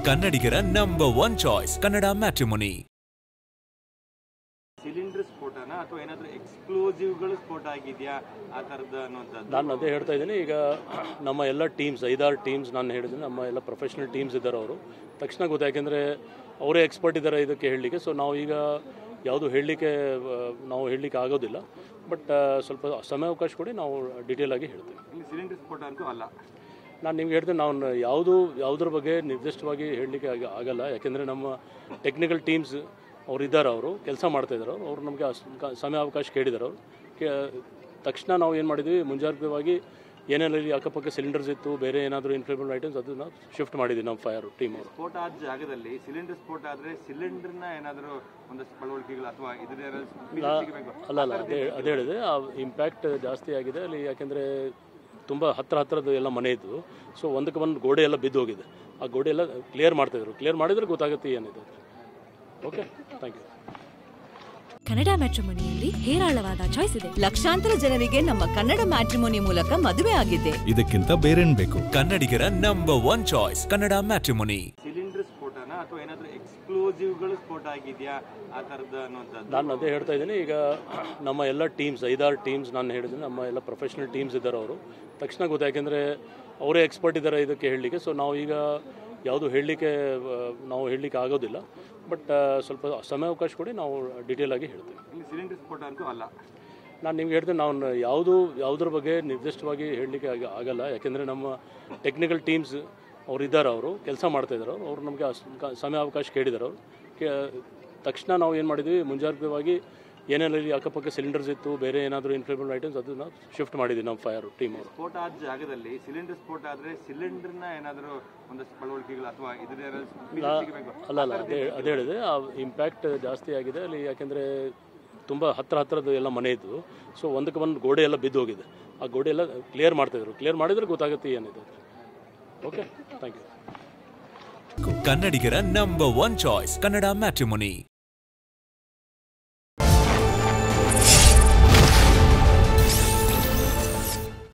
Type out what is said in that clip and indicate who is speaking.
Speaker 1: ಕನ್ನಡಿಗರ number 1 choice Kannada matrimony.
Speaker 2: Cylinder ಸ್ಫೋಟನ ಅಥವಾ ಏನಾದರೂ ಎಕ್ಸ್ಪ್ಲೋಸಿವ್ಗಳು ಸ್ಫೋಟ ಆಗಿದೆಯಾ ಆ ಥರದ್ದು ಅನ್ನೋಂಥದ್ದು?
Speaker 3: ನಾನು ಅದೇ ಹೇಳ್ತಾ ಇದ್ದೀನಿ. ಈಗ ನಮ್ಮ ಎಲ್ಲ ಟೀಮ್ಸ್ 5-6 ಟೀಮ್ಸ್ ನಾನು ಹೇಳಿದ್ದೀನಿ, ನಮ್ಮ ಎಲ್ಲ ಪ್ರೊಫೆಷ್ನಲ್ ಟೀಮ್ಸ್ ಇದ್ದಾರೆ. ಅವರು ತಕ್ಷಣ ಗೊತ್ತು, ಯಾಕೆಂದರೆ ಅವರೇ ಎಕ್ಸ್ಪರ್ಟ್ ಇದ್ದಾರೆ ಇದಕ್ಕೆ ಹೇಳಲಿಕ್ಕೆ. ಸೊ ನಾವು ಈಗ ಯಾವುದು ಹೇಳಲಿಕ್ಕೆ ಆಗೋದಿಲ್ಲ. ಬಟ್ ಸ್ವಲ್ಪ ಸಮಯಾವಕಾಶ ಕೊಡಿ, ನಾವು ಡೀಟೇಲ್ ಆಗಿ ಹೇಳ್ತೀವಿ.
Speaker 2: ಇಲ್ಲಿ ಸಿಲಿಂಡರ್ ಸ್ಫೋಟ ಅಂತೂ ಅಲ್ಲ.
Speaker 3: ನಾನು ನಿಮ್ಗೆ ಹೇಳ್ತೇನೆ, ನಾವು ಯಾವುದ್ರ ಬಗ್ಗೆ ನಿರ್ದಿಷ್ಟವಾಗಿ ಹೇಳಲಿಕ್ಕೆ ಆಗಲ್ಲ. ಯಾಕೆಂದರೆ ನಮ್ಮ ಟೆಕ್ನಿಕಲ್ ಟೀಮ್ಸ್ ಇದ್ದಾರೆ, ಅವರು ಕೆಲಸ ಮಾಡ್ತಾಯಿದ್ದಾರೆ. ಅವರು ನಮಗೆ ಸಮಯಾವಕಾಶ ಕೇಳಿದ್ದಾರೆ. ಅವರು ತಕ್ಷಣ ನಾವು ಏನು ಮಾಡಿದ್ವಿ, ಮುಂಜಾಗ್ರತವಾಗಿ ಏನೆಲ್ಲ ಇಲ್ಲಿ ಅಕ್ಕಪಕ್ಕ ಸಿಲಿಂಡರ್ಸ್ ಇತ್ತು, ಬೇರೆ ಏನಾದರೂ ಇನ್ಫ್ಲೇಬಲ್ ಐಟಮ್ಸ್, ಅದನ್ನು ಶಿಫ್ಟ್ ಮಾಡಿದ್ವಿ ನಮ್ಮ ಫೈರ್ ಟೀಮ್ ಅವರು.
Speaker 2: ಸ್ಫೋಟ ಆದ ಜಾಗದಲ್ಲಿ ಸಿಲಿಂಡರ್ ಸ್ಫೋಟ ಆದರೆ ಸಿಲಿಂಡರ್ನ ಏನಾದರೂ ಒಂದಷ್ಟು ಪಳವಳಿಕೆಗಳು ಅಥವಾ
Speaker 3: ಅಲ್ಲ ಅದೇ ಹೇಳಿದೆ, ಆ ಇಂಪ್ಯಾಕ್ಟ್ ಜಾಸ್ತಿ ಆಗಿದೆ ಅಲ್ಲಿ. ಯಾಕೆಂದರೆ ತುಂಬ ಹತ್ತಿರದ್ದು ಎಲ್ಲ ಮನೆ ಇತ್ತು. ಸೊ ಒಂದಕ್ಕೆ ಒಂದು ಗೋಡೆ ಎಲ್ಲ ಬಿದ್ದು ಹೋಗಿದೆ. ಆ ಗೋಡೆ ಎಲ್ಲ ಕ್ಲಿಯರ್ ಮಾಡ್ತಾಯಿದ್ರು. ಕ್ಲಿಯರ್ ಮಾಡಿದರೆ ಗೊತ್ತಾಗುತ್ತೆ ಏನಿದೆ. Okay, thank you.
Speaker 4: ಕನ್ನಡ ಮ್ಯಾಟ್ರಿಮೋನಿಯಲ್ಲಿ ಹೇರಾಳವಾದ ಚಾಯ್ಸ್ ಇದೆ.
Speaker 5: ಲಕ್ಷಾಂತರ ಜನರಿಗೆ ನಮ್ಮ ಕನ್ನಡ ಮ್ಯಾಟ್ರಿಮೋನಿ ಮೂಲಕ ಮದುವೆ ಆಗಿದೆ.
Speaker 1: ಇದಕ್ಕಿಂತ ಬೇರೇನ್ ಬೇಕು? ಕನ್ನಡಿಗರ number 1 choice Kannada matrimony.
Speaker 2: Cylinder ಸ್ಫೋಟನ ಅಥವಾ ಏನಾದರೂ ಎಕ್ಸ್ಪ್ಲೋಸಿವ್ಗಳು ಸ್ಫೋಟ ಆಗಿದೆಯಾ ಆ ಥರದ್ದು ಅನ್ನೋಂಥದ್ದು?
Speaker 3: ನಾನು ಅದೇ ಹೇಳ್ತಾ ಇದ್ದೀನಿ. ಈಗ ನಮ್ಮ ಎಲ್ಲ ಟೀಮ್ಸ್ 5-6 ಟೀಮ್ಸ್ ನಾನು ಹೇಳಿದ್ದೀನಿ, ನಮ್ಮ ಎಲ್ಲ ಪ್ರೊಫೆಷ್ನಲ್ ಟೀಮ್ಸ್ ಇದ್ದಾರೆ. ಅವರು ತಕ್ಷಣ ಗೊತ್ತು, ಯಾಕೆಂದರೆ ಅವರೇ ಎಕ್ಸ್ಪರ್ಟ್ ಇದ್ದಾರೆ ಇದಕ್ಕೆ ಹೇಳಲಿಕ್ಕೆ. ಸೊ ನಾವು ಈಗ ಹೇಳಲಿಕ್ಕೆ ಆಗೋದಿಲ್ಲ. ಬಟ್ ಸ್ವಲ್ಪ ಸಮಯಾವಕಾಶ ಕೊಡಿ, ನಾವು ಡೀಟೇಲ್ ಆಗಿ ಹೇಳ್ತೀವಿ.
Speaker 2: ಇಲ್ಲಿ ಸಿಲಿಂಡರ್ ಸ್ಫೋಟ ಅಂತೂ ಅಲ್ಲ.
Speaker 3: ನಾನು ನಿಮ್ಗೆ ಹೇಳ್ತೇನೆ, ನಾವು ಯಾವುದ್ರ ಬಗ್ಗೆ ನಿರ್ದಿಷ್ಟವಾಗಿ ಹೇಳಲಿಕ್ಕೆ ಆಗಲ್ಲ. ಯಾಕೆಂದರೆ ನಮ್ಮ ಟೆಕ್ನಿಕಲ್ ಟೀಮ್ಸ್ ಇದ್ದಾರೆ, ಅವರು ಕೆಲಸ ಮಾಡ್ತಾಯಿದ್ದಾರೆ. ಅವರು ನಮಗೆ ಸಮಯಾವಕಾಶ ಕೇಳಿದ್ದಾರೆ. ಅವರು ತಕ್ಷಣ ನಾವು ಏನು ಮಾಡಿದ್ವಿ, ಮುಂಜಾಗ್ರತವಾಗಿ ಏನೆಲ್ಲ ಇಲ್ಲಿ ಅಕ್ಕಪಕ್ಕ ಸಿಲಿಂಡರ್ಸ್ ಇತ್ತು, ಬೇರೆ ಏನಾದರೂ ಇನ್ಫ್ಲೇಬಲ್ ಐಟಮ್ಸ್, ಅದನ್ನು ಶಿಫ್ಟ್ ಮಾಡಿದ್ವಿ ನಮ್ಮ ಫೈರ್ ಟೀಮ್ ಅವರು.
Speaker 2: ಸ್ಫೋಟ ಆದ ಜಾಗದಲ್ಲಿ ಸಿಲಿಂಡರ್ ಸ್ಫೋಟ ಆದರೆ ಸಿಲಿಂಡರ್ನ ಏನಾದರೂ ಒಂದಷ್ಟು ಪಳವಳಿಕೆಗಳು ಅಥವಾ
Speaker 3: ಅಲ್ಲ ಅದೇ ಹೇಳಿದೆ, ಆ ಇಂಪ್ಯಾಕ್ಟ್ ಜಾಸ್ತಿ ಆಗಿದೆ ಅಲ್ಲಿ. ಯಾಕೆಂದರೆ ತುಂಬ ಹತ್ತಿರದ್ದು ಎಲ್ಲ ಮನೆ ಇತ್ತು. ಸೊ ಒಂದಕ್ಕೆ ಒಂದು ಗೋಡೆ ಎಲ್ಲ ಬಿದ್ದು ಹೋಗಿದೆ. ಆ ಗೋಡೆ ಎಲ್ಲ ಕ್ಲಿಯರ್ ಮಾಡ್ತಾಯಿದ್ರು. ಕ್ಲಿಯರ್ ಮಾಡಿದರೆ ಗೊತ್ತಾಗುತ್ತೆ ಏನಿದೆ. Okay, thank you.
Speaker 1: ಕನ್ನಡಿಗರ ನಂಬರ್ 1 ಚಾಯ್ಸ್ ಕನ್ನಡ ಮ್ಯಾಟ್ರಿಮೋನಿ.